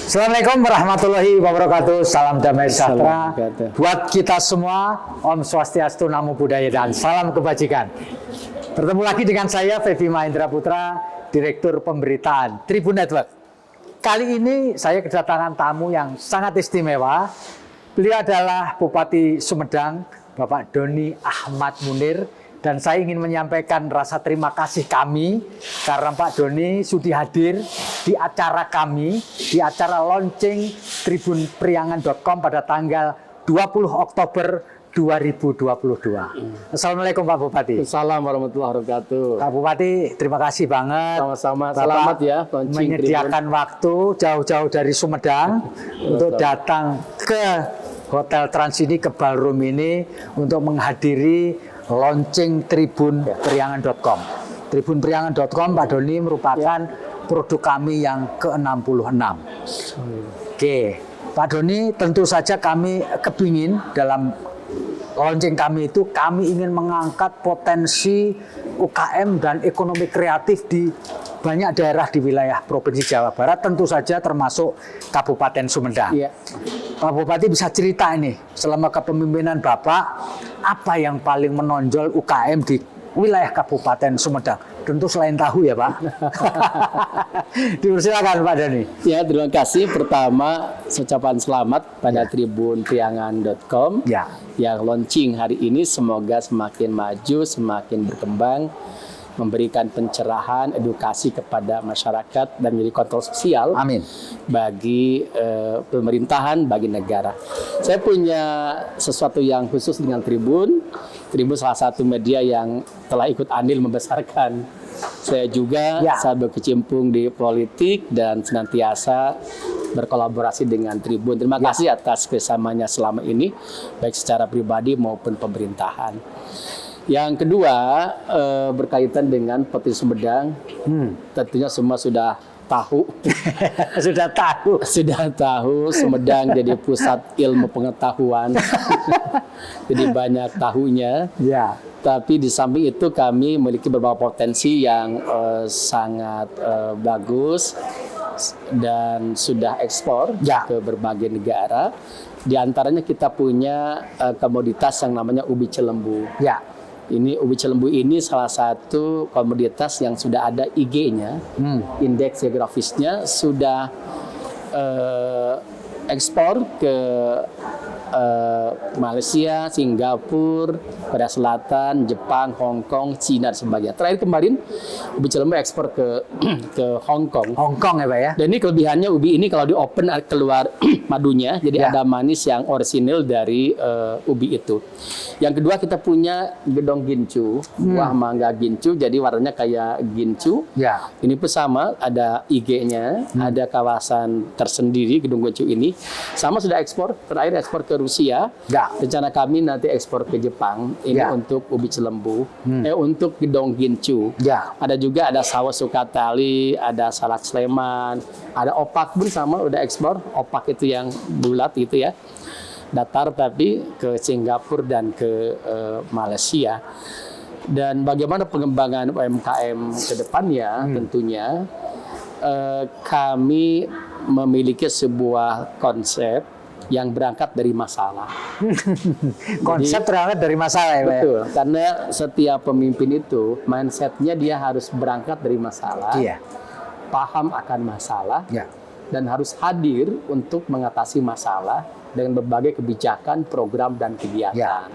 Assalamualaikum warahmatullahi wabarakatuh. Salam damai sejahtera buat kita semua. Om Swastiastu, Namo Buddhaya, dan salam kebajikan. Bertemu lagi dengan saya Febi Mahendra Putra, Direktur Pemberitaan Tribun Network. Kali ini saya kedatangan tamu yang sangat istimewa. Beliau adalah Bupati Sumedang, Bapak Doni Ahmad Munir. Dan saya ingin menyampaikan rasa terima kasih kami karena Pak Doni sudah hadir di acara kami, di acara launching tribunpriangan.com pada tanggal 20 Oktober 2022. Assalamualaikum Pak Bupati. Assalamualaikum warahmatullahi wabarakatuh. Pak Bupati, terima kasih banget. Sama-sama. Selamat ya menyediakan waktu jauh-jauh dari Sumedang untuk datang ke Hotel Trans ini, ke ballroom ini untuk menghadiri launching tribunpriangan.com. Tribunpriangan.com, Pak Doni, merupakan produk kami yang ke-66. Oke, Pak Doni, tentu saja kami kepingin dalam launching kami itu, kami ingin mengangkat potensi UKM dan ekonomi kreatif di banyak daerah di wilayah Provinsi Jawa Barat, tentu saja termasuk Kabupaten Sumedang. Iya. Pak Bupati bisa cerita ini, selama kepemimpinan Bapak, apa yang paling menonjol UKM di wilayah Kabupaten Sumedang? Tentu selain tahu ya Pak. Dipersilakan Pak Doni. Ya, terima kasih. Pertama, ucapan selamat pada tribunpriangan.com yang launching hari ini. Semoga semakin maju, semakin berkembang, memberikan pencerahan, edukasi kepada masyarakat dan menjadi kontrol sosial. Amin. Bagi pemerintahan, bagi negara. Saya punya sesuatu yang khusus dengan Tribun. Tribun salah satu media yang telah ikut andil membesarkan saya juga saat berkecimpung di politik dan senantiasa berkolaborasi dengan Tribun. Terima kasih atas kerjasamanya selama ini, baik secara pribadi maupun pemerintahan. Yang kedua, berkaitan dengan Provinsi Sumedang, tentunya semua sudah tahu. Sudah tahu Sumedang jadi pusat ilmu pengetahuan. Jadi banyak tahunya. Ya. Tapi di samping itu kami memiliki beberapa potensi yang sangat bagus dan sudah ekspor ke berbagai negara. Di antaranya kita punya komoditas yang namanya ubi celembu. Ya. Ini ubi celembu ini salah satu komoditas yang sudah ada IG-nya, indeks geografisnya, sudah ekspor ke Malaysia, Singapura, Korea Selatan, Jepang, Hong Kong, Cina, dan sebagainya. Terakhir kemarin ubi celembu ekspor ke Hong Kong. Hong Kong ya Pak ya? Dan ini kelebihannya ubi ini kalau di open keluar madunya, jadi ada manis yang orisinil dari ubi itu. Yang kedua kita punya gedong gincu, buah mangga gincu, jadi warnanya kayak gincu. Ya. Ini pun sama, ada IG-nya, ada kawasan tersendiri gedong gincu ini. Sama sudah ekspor, terakhir ekspor ke Rusia. Ya. Rencana kami nanti ekspor ke Jepang. Ini untuk ubi celembu, untuk gedong gincu. Ya. Ada juga ada sawo Sukatali, ada salak Sleman, ada opak pun sama udah ekspor. Opak itu yang bulat gitu ya. Datar tapi ke Singapura dan ke Malaysia. Dan bagaimana pengembangan UMKM ke depannya, tentunya kami memiliki sebuah konsep yang berangkat dari masalah. Konsep berangkat dari masalah ya Pak? Betul, karena setiap pemimpin itu mindsetnya dia harus berangkat dari masalah, paham akan masalah, dan harus hadir untuk mengatasi masalah dengan berbagai kebijakan, program, dan kegiatan.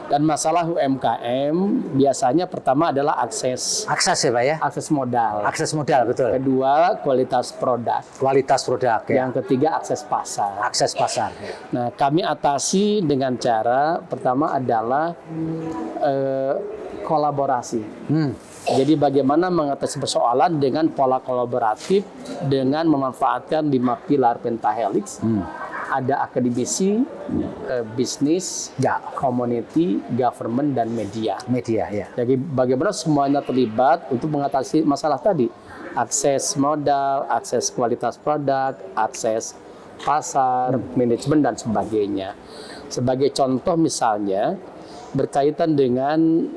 Dan masalah UMKM biasanya pertama adalah akses. Akses ya Pak ya? Akses modal. Akses modal, betul. Kedua, kualitas produk. Kualitas produk ya. Yang ketiga, akses pasar. Akses pasar. Nah, kami atasi dengan cara pertama adalah kolaborasi. Jadi bagaimana mengatasi persoalan dengan pola kolaboratif dengan memanfaatkan 5 pilar pentahelix. Ada akademisi, bisnis, community, government, dan media. Jadi bagaimana semuanya terlibat untuk mengatasi masalah tadi. Akses modal, akses kualitas produk, akses pasar, manajemen, dan sebagainya. Sebagai contoh misalnya, berkaitan dengan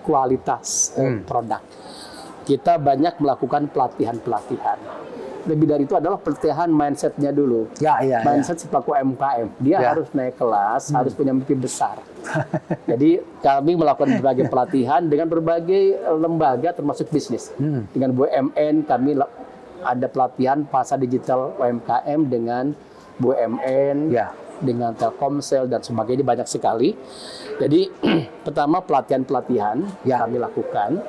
kualitas produk. Kita banyak melakukan pelatihan-pelatihan. lebih dari itu adalah pelatihan mindsetnya dulu. Ya, ya, Mindset si pelaku UMKM. Dia Ya. harus naik kelas, harus punya mimpi besar. Jadi kami melakukan berbagai pelatihan dengan berbagai lembaga termasuk bisnis. Dengan BUMN kami ada pelatihan pasar digital UMKM dengan BUMN, Ya. dengan Telkomsel dan sebagainya, banyak sekali. Jadi pertama pelatihan-pelatihan Ya. kami lakukan.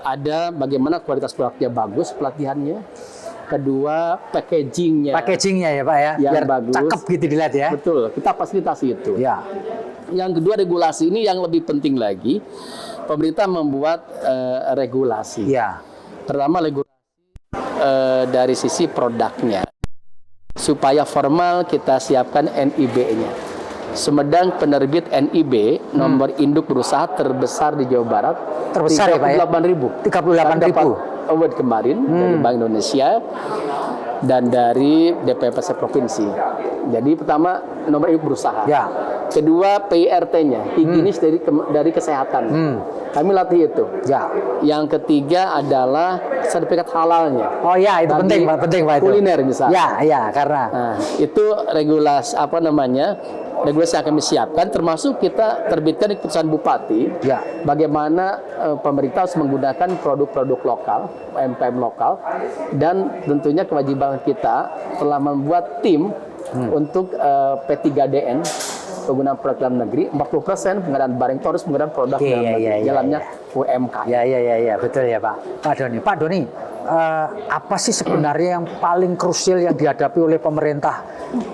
Ada bagaimana kualitas produknya bagus pelatihannya. Kedua packagingnya. Packagingnya ya Pak ya, Yang biar bagus. cakep gitu dilihat ya. Betul, kita fasilitasi itu. Ya, Yang kedua regulasi ini yang lebih penting lagi. Pemerintah membuat regulasi. ya, Pertama regulasi dari sisi produknya. Supaya formal kita siapkan NIB-nya. Sumedang penerbit NIB nomor induk berusaha terbesar di Jawa Barat. Terbesar ya, Pak ya? 38.000. 38.000. Award kemarin dari Bank Indonesia dan dari DPPS Provinsi. Jadi pertama nomor induk berusaha. Ya. Kedua PIRT-nya, higienis dari kesehatan. Kami latih itu. ya. Yang ketiga adalah sertifikat halalnya. Oh ya, itu Bagi penting Pak itu. kuliner misalnya. Ya, ya, karena Nah, itu regulasi regulasi yang kami siapkan, termasuk kita terbitkan di keputusan Bupati. Ya. Bagaimana pemerintah harus menggunakan produk-produk lokal, UMKM lokal, dan tentunya kewajiban kita telah membuat tim untuk P3DN, penggunaan produk dalam negeri, 40% pengadaan barang itu harus menggunakan produk Oke, dalam ya, negeri, ya, ya, dalamnya UMKM. Ya, betul ya Pak. Pak Doni, apa sih sebenarnya yang paling krusial yang dihadapi oleh pemerintah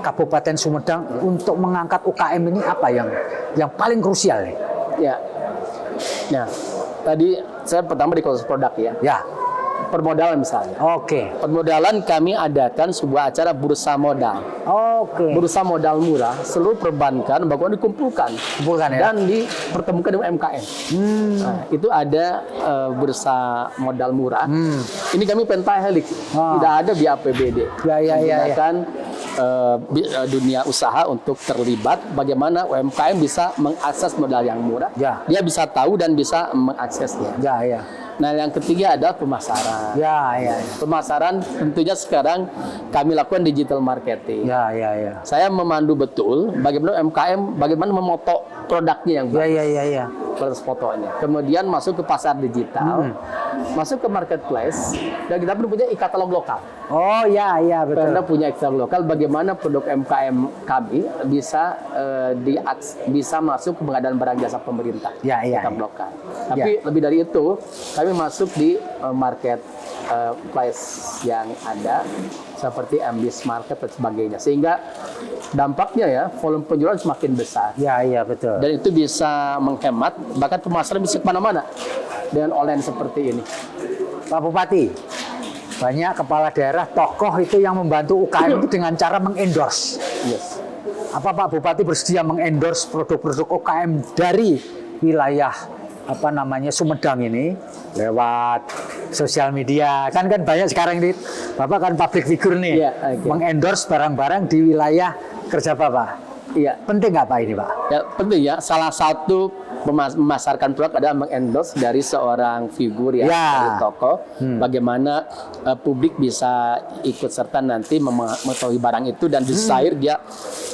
Kabupaten Sumedang untuk mengangkat UKM ini, apa yang paling krusial nih? Ya. Nah, tadi saya pertama di khusus produk ya. Ya, Permodalan misalnya. oke, Permodalan kami adakan sebuah acara bursa modal. oke. Bursa modal murah, seluruh perbankan bahkan dikumpulkan Kumpulkan ya. dan dipertemukan dengan UMKM. Nah, itu ada bursa modal murah. Ini kami pentahelix, tidak ada di APBD. Ya. Menggunakan dunia usaha untuk terlibat. Bagaimana UMKM bisa mengakses modal yang murah? Ya. Dia bisa tahu dan bisa mengaksesnya. Ya. Nah, yang ketiga adalah pemasaran. Ya. Pemasaran tentunya sekarang kami lakukan digital marketing. Ya. Saya memandu betul bagaimana UMKM, bagaimana memoto produknya yang baik. Ya. Proses fotonya. Kemudian masuk ke pasar digital, masuk ke marketplace, dan kita pun punya e-katalog lokal. Oh ya, betul. Karena punya e-katalog lokal, bagaimana produk UMKM kami bisa masuk ke pengadaan barang jasa pemerintah. Ya. E-katalog lokal. Tapi lebih dari itu, kami masuk di marketplace yang ada seperti Ambis Market dan sebagainya, sehingga dampaknya ya volume penjualan semakin besar. Ya, betul. Dan itu bisa menghemat, bahkan pemasaran bisa kemana-mana dengan online seperti ini. Pak Bupati, banyak kepala daerah, tokoh itu yang membantu UKM itu dengan cara mengendorse. Yes. Apa Pak Bupati bersedia mengendorse produk-produk UKM dari wilayah Sumedang ini lewat sosial media? Kan banyak sekarang ini, Bapak kan public figure nih, Iya, oke. mengendorse barang-barang di wilayah kerja Bapak. Iya. Penting nggak Pak ini Pak? Ya, penting ya. Salah satu memasarkan produk adalah mengendorse dari seorang figur ya, dari tokoh. Bagaimana publik bisa ikut serta nanti mengetahui barang itu dan desire dia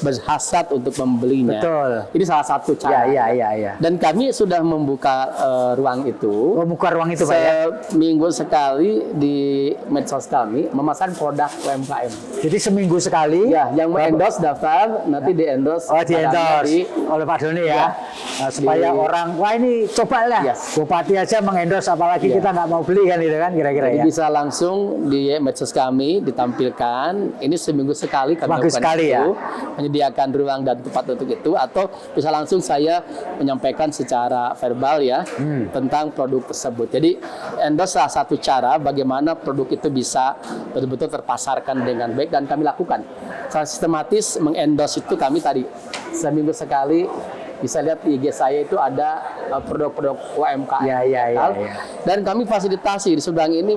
berhasrat untuk membelinya. Betul. Ini salah satu cara. Ya. Dan kami sudah membuka ruang itu. Muka ruang itu Pak ya? Seminggu sekali di medsos kami memasarkan produk UMKM. Jadi seminggu sekali? Ya, yang mengendorse daftar, nanti di-endorse. Di-endorse oleh Pak Doni ya? Nah, supaya orang, wah ini coba lah, Bupati aja mengendorse, apalagi kita nggak mau beli kan, gitu kan, kira-kira ya? Bisa langsung di medsos kami ditampilkan, ini seminggu sekali kami Bagus lakukan sekali itu, ya? menyediakan ruang dan tempat untuk itu, atau bisa langsung saya menyampaikan secara verbal ya, tentang produk tersebut. Jadi endorse salah satu cara bagaimana produk itu bisa betul-betul terpasarkan dengan baik, dan kami lakukan. Secara sistematis mengendorse itu kami tadi seminggu sekali. Bisa lihat di IG saya itu ada produk-produk UMKM Ya. dan kami fasilitasi di Sumedang ini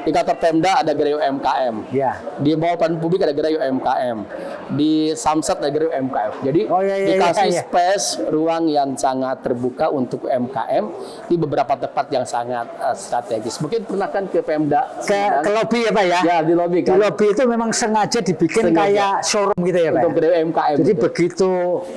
Di kantor Pemda ada gerai UMKM. Ya. Di mall pelayanan publik ada gerai UMKM. Di Samsat ada gerai UMKM. Jadi dikasih space ruang yang sangat terbuka untuk UMKM di beberapa tempat yang sangat strategis. Mungkin pernah kan ke Pemda ke lobby ya Pak ya? Ya, di lobby kan. Di lobby itu memang sengaja dibikin kayak showroom gitu ya Pak? Untuk gerai UMKM. Jadi begitu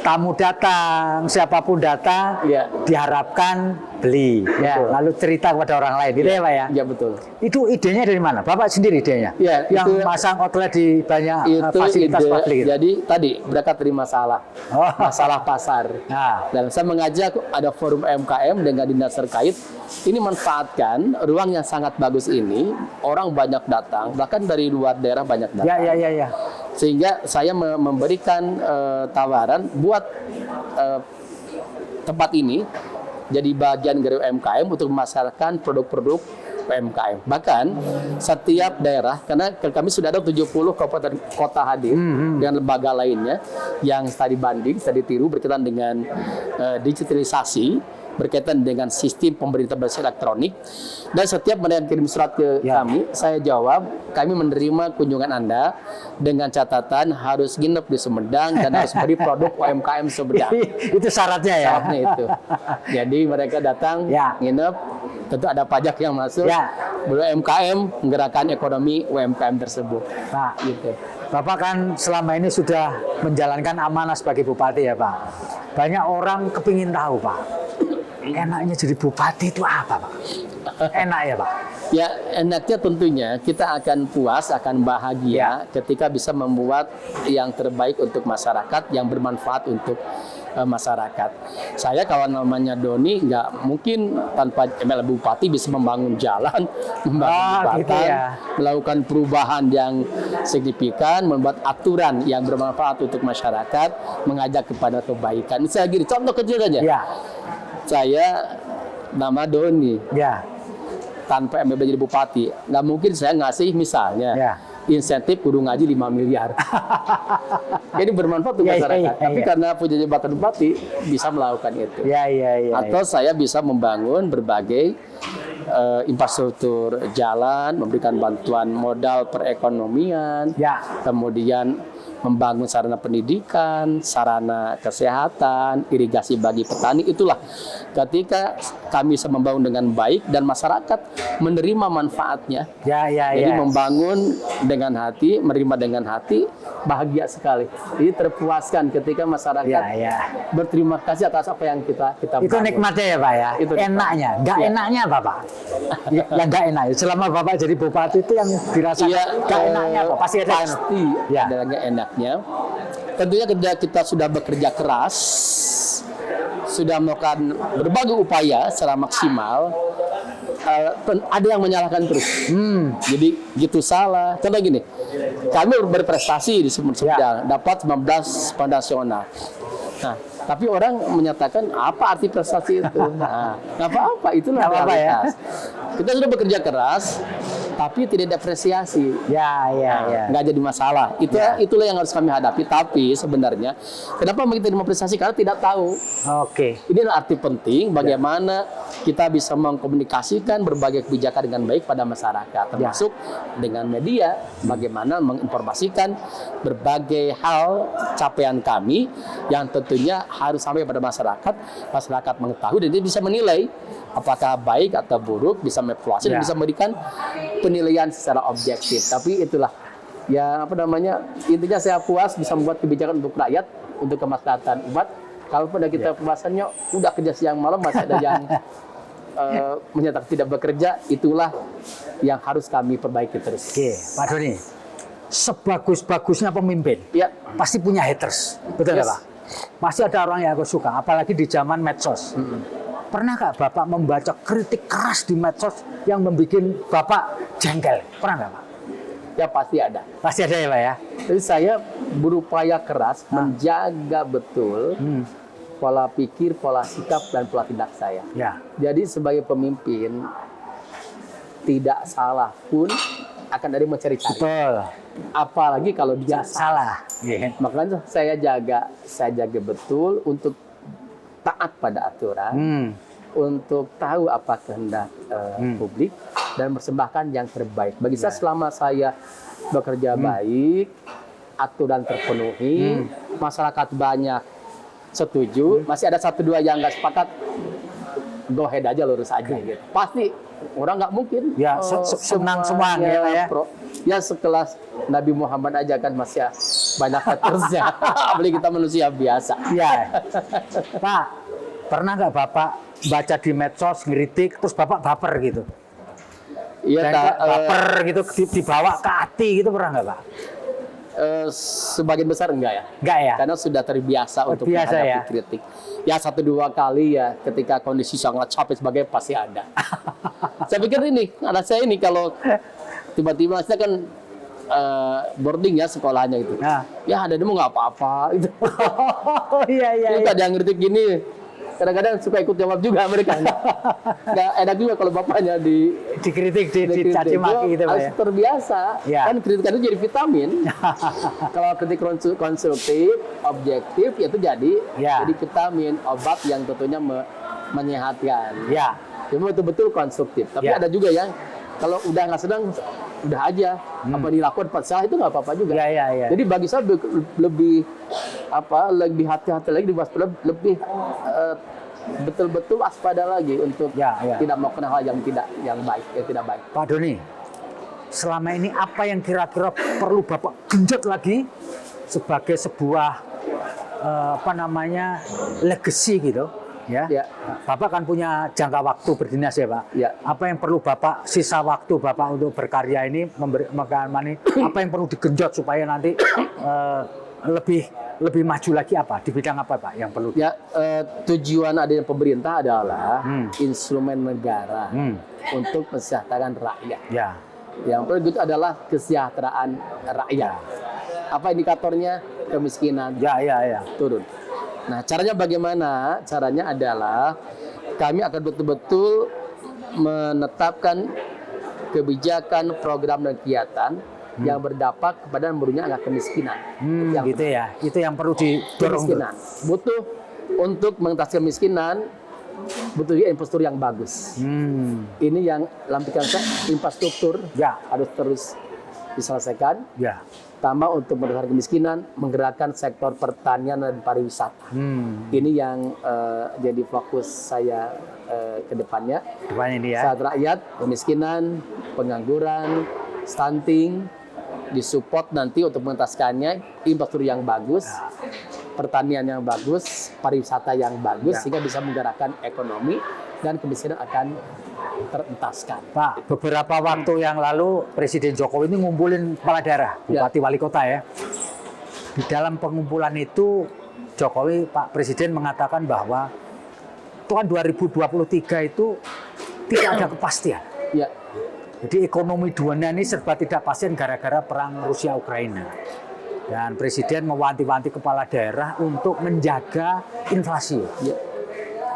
tamu datang, siapapun datang, diharapkan beli. Ya, lalu cerita kepada orang lain, gitu ya Pak ya? Ya betul. Itu idenya dari mana? Bapak sendiri idenya? Ya, yang masang outlet di banyak fasilitas publik. Jadi tadi berangkat dari masalah pasar. Nah. Dan saya mengajak ada forum UMKM dengan dinas terkait. Ini manfaatkan ruang yang sangat bagus ini. Orang banyak datang, bahkan dari luar daerah banyak datang. Ya. Sehingga saya memberikan tawaran buat tempat ini jadi bagian dari UMKM untuk memasarkan produk-produk UMKM. Bahkan setiap daerah, karena kami sudah ada 70 kabupaten kota hadir dengan lembaga lainnya yang studi banding, studi tiru berkaitan dengan digitalisasi, berkaitan dengan sistem pemerintahan berbasis elektronik. Dan setiap mereka kirim surat ke kami, saya jawab, kami menerima kunjungan Anda dengan catatan harus nginep di Sumedang dan harus beri produk UMKM Sumedang. Itu syaratnya ya? Syaratnya itu. Jadi mereka datang, nginep, tentu ada pajak yang masuk, UMKM, menggerakkan ekonomi UMKM tersebut. Pak, gitu. Bapak kan selama ini sudah menjalankan amanah sebagai bupati ya Pak. Banyak orang kepingin tahu Pak, enaknya jadi bupati itu apa Pak? Enak ya Pak? Ya enaknya tentunya kita akan puas, akan bahagia ketika bisa membuat yang terbaik untuk masyarakat, yang bermanfaat untuk masyarakat. Saya kalau namanya Doni nggak mungkin tanpa ML Bupati bisa membangun jalan, membangun jembatan, melakukan perubahan yang signifikan, membuat aturan yang bermanfaat untuk masyarakat, mengajak kepada kebaikan. Saya gini, contoh kecil aja. Saya nama Doni. Tanpa MBB jadi bupati, nggak mungkin saya ngasih misalnya insentif kudu ngaji 5 miliar. Ini bermanfaat untuk masyarakat. Tapi karena punya jabatan bupati bisa melakukan itu. Atau saya bisa membangun berbagai infrastruktur jalan, memberikan bantuan modal perekonomian, kemudian membangun sarana pendidikan, sarana kesehatan, irigasi bagi petani. Itulah ketika kami bisa membangun dengan baik dan masyarakat menerima manfaatnya. Jadi membangun dengan hati, menerima dengan hati, bahagia sekali. Jadi terpuaskan ketika masyarakat berterima kasih atas apa yang kita bangun. Itu nikmatnya ya Pak ya? Itu enaknya. Nggak enaknya apa Pak? Yang nggak enak. Selama Bapak jadi bupati itu yang dirasakan nggak enaknya apa? Pasti ada ada lagi enaknya. Tentunya ketika kita sudah bekerja keras, sudah melakukan berbagai upaya secara maksimal, ada yang menyalahkan terus. Jadi gitu salah. Contoh gini, kami berprestasi di Sumedang, dapat 19 nasional. Nah, tapi orang menyatakan apa arti prestasi itu? Nah, apa-apa, itulah realitas. Kita sudah bekerja keras, tapi tidak ada apresiasi. Nggak jadi masalah. Itulah yang harus kami hadapi. Tapi sebenarnya, kenapa kita tidak apresiasi? Karena tidak tahu. Ini adalah arti penting bagaimana kita bisa mengkomunikasikan berbagai kebijakan dengan baik pada masyarakat, termasuk dengan media, bagaimana menginformasikan berbagai hal capaian kami yang tentunya harus sampai pada masyarakat mengetahui dan dia bisa menilai apakah baik atau buruk, bisa mengevaluasi dan bisa memberikan penilaian secara objektif. Tapi itulah ya intinya saya puas bisa membuat kebijakan untuk rakyat, untuk kemaslahatan umat. Kalau pada kita pembahasannya udah kerja siang malam masih ada yang menyatakan tidak bekerja, itulah yang harus kami perbaiki terus. Pak Doni, sebagus-bagusnya pemimpin pasti punya haters, betul nggak Pak? Pasti ada orang yang aku suka, apalagi di zaman medsos. Pernah nggak Bapak membaca kritik keras di medsos yang membuat Bapak jengkel? Pernah nggak Pak? Ya pasti ada. Pasti ada ya Pak ya? Jadi saya berupaya keras menjaga betul pola pikir, pola sikap, dan pola tindak saya. Jadi sebagai pemimpin, tidak salah pun akan dari mencari-cari. Apalagi kalau dia salah. Makanya saya jaga betul untuk taat pada aturan, untuk tahu apa kehendak publik, dan persembahkan yang terbaik. Bagi saya selama saya bekerja baik, aturan terpenuhi, masyarakat banyak setuju, masih ada 1-2 yang nggak sepakat, go ahead aja, lurus aja gitu. Pasti orang nggak mungkin Ya, senang semua ya, Pak, ya. Ya sekelas Nabi Muhammad aja kan masih banyak hatersnya. Apalagi kita manusia biasa. Iya. Pak, pernah nggak Bapak baca di medsos ngeritik terus Bapak baper gitu? Iya, Dan baper gitu dibawa ke hati gitu, pernah nggak Pak? Sebagian besar enggak ya? Enggak ya? Karena sudah terbiasa untuk Terbiasa menghadapi ya? kritik. Ya 1-2 kali ya ketika kondisi sangat capek sebagai pasti ada. Saya pikir ini, anak saya ini kalau tiba-tiba saya kan boarding ya sekolahnya gitu. Nah. Ya ada demo nggak apa-apa gitu. Oh iya iya. Ada yang kritik gini. Kadang-kadang suka ikut jawab juga mereka. Nggak enak juga kalau bapaknya Dikritik, dicaci maki gitu Pak ya. harus terbiasa. Ya. Kan kritikan itu jadi vitamin. Kalau kritik konstruktif, objektif, itu jadi vitamin, obat yang tentunya menyehatkan. Ya. Cuma betul-betul konstruktif. Tapi Ya. ada juga yang kalau udah nggak sedang, udah aja. Apa dilakukan salah itu nggak apa-apa juga. Ya. Jadi bagi saya lebih hati-hati lagi, lebih betul-betul waspada lagi untuk tidak melakukan hal yang tidak baik. Pak Doni, selama ini apa yang kira-kira perlu Bapak genjot lagi sebagai sebuah legacy gitu? Ya. Bapak kan punya jangka waktu berdinas ya Pak. Ya. Apa yang perlu Bapak sisa waktu Bapak untuk berkarya ini apa yang perlu digenjot supaya nanti lebih maju lagi apa di bidang apa Pak yang perlu? Ya, tujuan adanya pemerintah adalah instrumen negara untuk kesejahteraan rakyat. Ya. Yang perlu itu adalah kesejahteraan rakyat. Apa indikatornya? Kemiskinan. Ya. Turun. Nah, caranya bagaimana? Caranya adalah kami akan betul-betul menetapkan kebijakan, program dan kegiatan yang berdampak kepada menurunnya angka kemiskinan. Gitu ya. Itu yang perlu didorong. Kemiskinan. Butuh untuk mengatasi kemiskinan, butuh infrastruktur yang bagus. Ini yang lampikan saya, infrastruktur harus terus diselesaikan. Ya. Tambah untuk menurunkan kemiskinan, menggerakkan sektor pertanian dan pariwisata. Ini yang jadi fokus saya ke depannya. Ini ya. Saat rakyat, kemiskinan, pengangguran, stunting, disupport nanti untuk mengentaskannya, infrastruktur yang bagus, pertanian yang bagus, pariwisata yang bagus, sehingga bisa menggerakkan ekonomi dan kemiskinan akan terentaskan. Pak, beberapa waktu yang lalu Presiden Jokowi ini ngumpulin kepala daerah, bupati wali kota ya. Di dalam pengumpulan itu Jokowi, Pak Presiden mengatakan bahwa tahun 2023 itu tidak ada kepastian. Ya. Jadi ekonomi dunia ini serba tidak pasti gara-gara perang Rusia Ukraina. Dan Presiden mewanti-wanti kepala daerah untuk menjaga inflasi. Ya.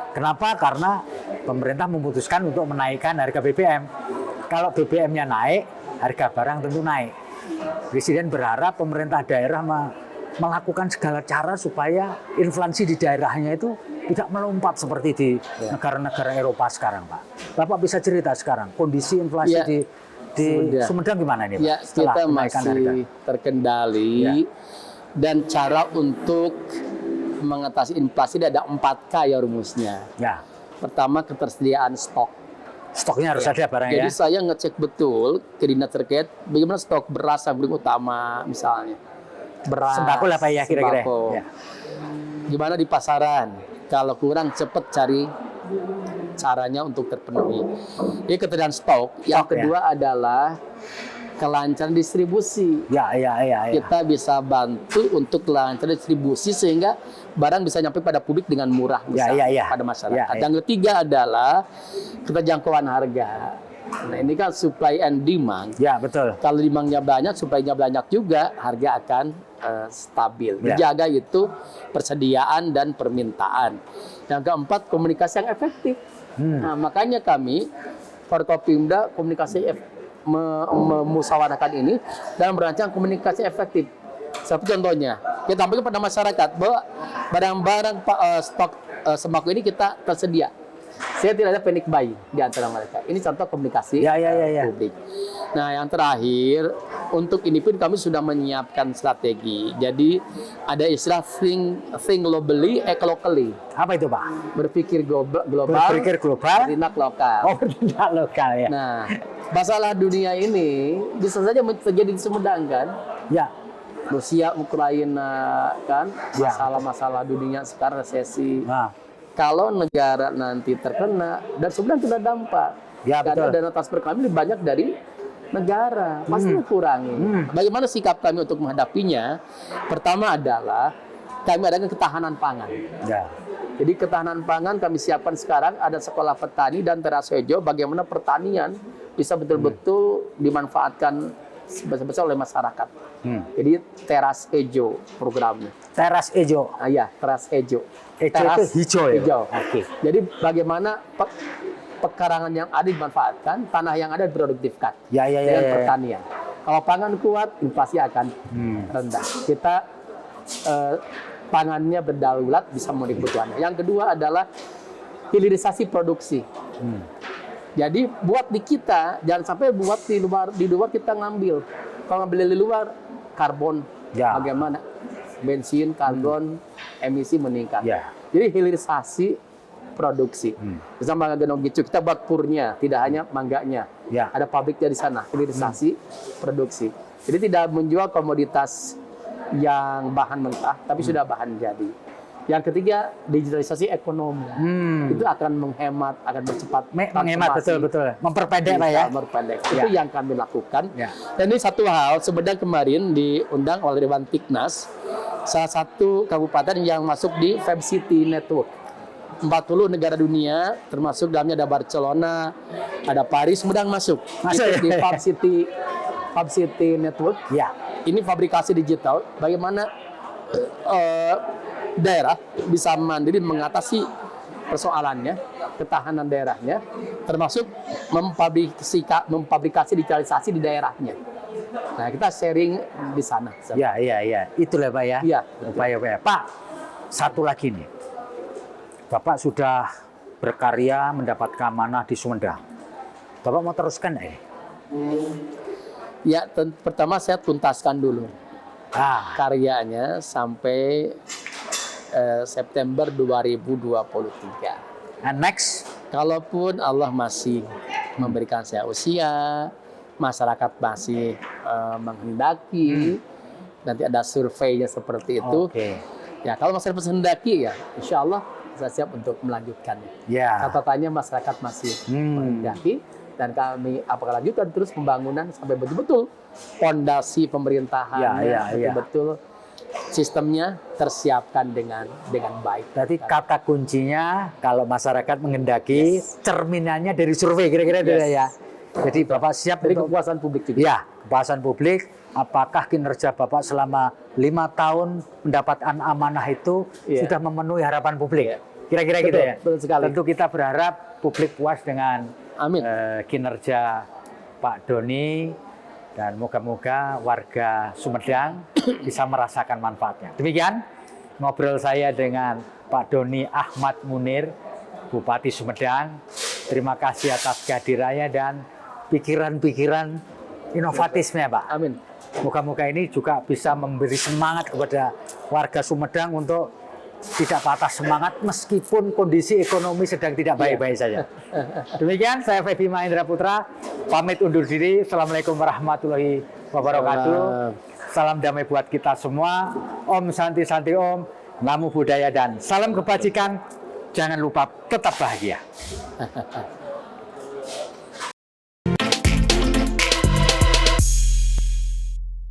Kenapa? Karena pemerintah memutuskan untuk menaikkan harga BBM. Kalau BBM-nya naik, harga barang tentu naik. Presiden berharap pemerintah daerah melakukan segala cara supaya inflasi di daerahnya itu tidak melompat seperti di negara-negara Eropa sekarang, Pak. Bapak bisa cerita sekarang kondisi inflasi di Sumedang gimana ini, Pak? Ya, kita masih terkendali dan cara untuk mengatasi inflasi ada 4K ya rumusnya. Ya. Pertama, ketersediaan stok. Stoknya harus ada barang. Jadi saya ngecek betul ke dinas terkait bagaimana stok beras yang paling utama misalnya. Beras, sembako lah Pak ya kira-kira. Ya. Gimana di pasaran? Kalau kurang cepet cari caranya untuk terpenuhi. Ini ketersediaan stok. Yang kedua adalah kelancaran distribusi. Ya. Kita bisa bantu untuk kelancaran distribusi sehingga barang bisa nyampe pada publik dengan murah pada masyarakat. Yang ketiga adalah keterjangkauan harga. Nah, ini kan supply and demand. Ya, betul. Kalau demandnya banyak, supply-nya banyak juga, harga akan stabil. Dijaga itu persediaan dan permintaan. Yang keempat, komunikasi yang efektif. Nah, makanya kami Forkopimda komunikasi memusyawarahkan ini dan merancang komunikasi efektif. Seperti contohnya, kita sampaikan pada masyarakat bahwa barang-barang stok sembako ini kita tersedia. Saya tidak ada panic buy di antara mereka. Ini contoh komunikasi Ya. publik. Nah, yang terakhir, untuk ini pun kami sudah menyiapkan strategi. Jadi, ada istilah think globally, act locally. Apa itu, Pak? Berpikir global, Berpikir global, bertindak lokal. oh bertindak lokal ya. Nah, masalah dunia ini bisa saja terjadi di Sumedang kan? Ya. Rusia, Ukraina kan, masalah-masalah dunia sekarang resesi. Nah, Kalau negara nanti terkena dan Sumedang kena dampak, Ya, karena betul. dana transfer kami lebih banyak dari negara, pasti kurangi. Bagaimana sikap kami untuk menghadapinya? Pertama adalah kami adakan ketahanan pangan. ya. Jadi ketahanan pangan kami siapkan sekarang, ada sekolah petani dan teras hijau, bagaimana pertanian bisa betul-betul dimanfaatkan sebesar-besar oleh masyarakat. Jadi teras hijau programnya. Teras hijau. Ya, teras hijau. Hijau Teras itu hijau ya? hijau. Oke. Jadi bagaimana pekarangan yang ada dimanfaatkan, tanah yang ada diproduktifkan Ya. dengan pertanian. Kalau pangan kuat, inflasi akan rendah. Kita pangannya berdaulat bisa memenuhi kebutuhannya. Yang kedua adalah hilirisasi produksi. Jadi buat di kita, jangan sampai buat di luar kita ngambil. Kalau ngambil di luar, karbon Ya. bagaimana? Bensin, karbon, emisi meningkat. Ya. Jadi hilirisasi produksi. Misalnya Mangga Gendong Gicu, kita buat purnya, tidak hanya mangganya. Ya. Ada pabriknya di sana, hilirisasi produksi. Jadi tidak menjual komoditas yang bahan mentah, tapi sudah bahan jadi. Yang ketiga, digitalisasi ekonomi. Itu akan menghemat, akan bercepat. Menghemat, transformasi. betul. Memperpendek Pak ya. Memperpendek. Ya. Itu yang kami lakukan. Ya. Dan ini satu hal, sebenarnya kemarin diundang oleh Dewan Tiknas, salah satu kabupaten yang masuk di Fab City Network. 40 negara dunia, termasuk dalamnya ada Barcelona, ada Paris, Sumedang masuk. Masuk, Itu di ya. Fab City Network. Ya. Ini fabrikasi digital, bagaimana daerah bisa mandiri mengatasi persoalannya, ketahanan daerahnya, termasuk memfabrikasi digitalisasi di daerahnya. Nah, kita sharing di sana. Ya. Itulah Pak ya. Iya. Upaya-upaya. Pak, satu lagi nih. Bapak sudah berkarya mendapatkan amanah di Sumedang. Bapak mau teruskan nggak ini? Ya, pertama saya tuntaskan dulu karyanya sampai September 2023. And next, Kalaupun Allah masih memberikan saya usia, masyarakat masih menghendaki, nanti ada surveinya seperti itu. Oke. Ya, kalau masyarakat menghendaki ya, insya Allah saya siap untuk melanjutkannya. Ya. Catatannya masyarakat masih menghendaki, dan kami apakah lanjutkan terus pembangunan sampai betul-betul fondasi pemerintahan, betul-betul sistemnya tersiapkan dengan baik. Berarti kata kuncinya kalau masyarakat menghendaki, cerminannya dari survei kira-kira itu ya. Jadi Bapak siap Dari untuk kepuasan publik juga. ya, kepuasan publik. Apakah kinerja Bapak selama 5 tahun mendapatkan amanah itu sudah memenuhi harapan publik? Kira-kira gitu ya. Betul sekali. Tentu kita berharap publik puas dengan Amin. kinerja Pak Doni, dan moga-moga warga Sumedang bisa merasakan manfaatnya. Demikian ngobrol saya dengan Pak Doni Ahmad Munir, Bupati Sumedang. Terima kasih atas kehadirannya dan pikiran-pikiran inovatifnya, Pak. Amin. Moga-moga ini juga bisa memberi semangat kepada warga Sumedang untuk tidak patah semangat meskipun kondisi ekonomi sedang tidak baik-baik saja. Demikian, saya Febi Mahendra Putra, pamit undur diri. Assalamualaikum warahmatullahi wabarakatuh. Salam damai buat kita semua. Om Santi Santi Om, Namo Buddhaya dan salam kebajikan. Jangan lupa tetap bahagia.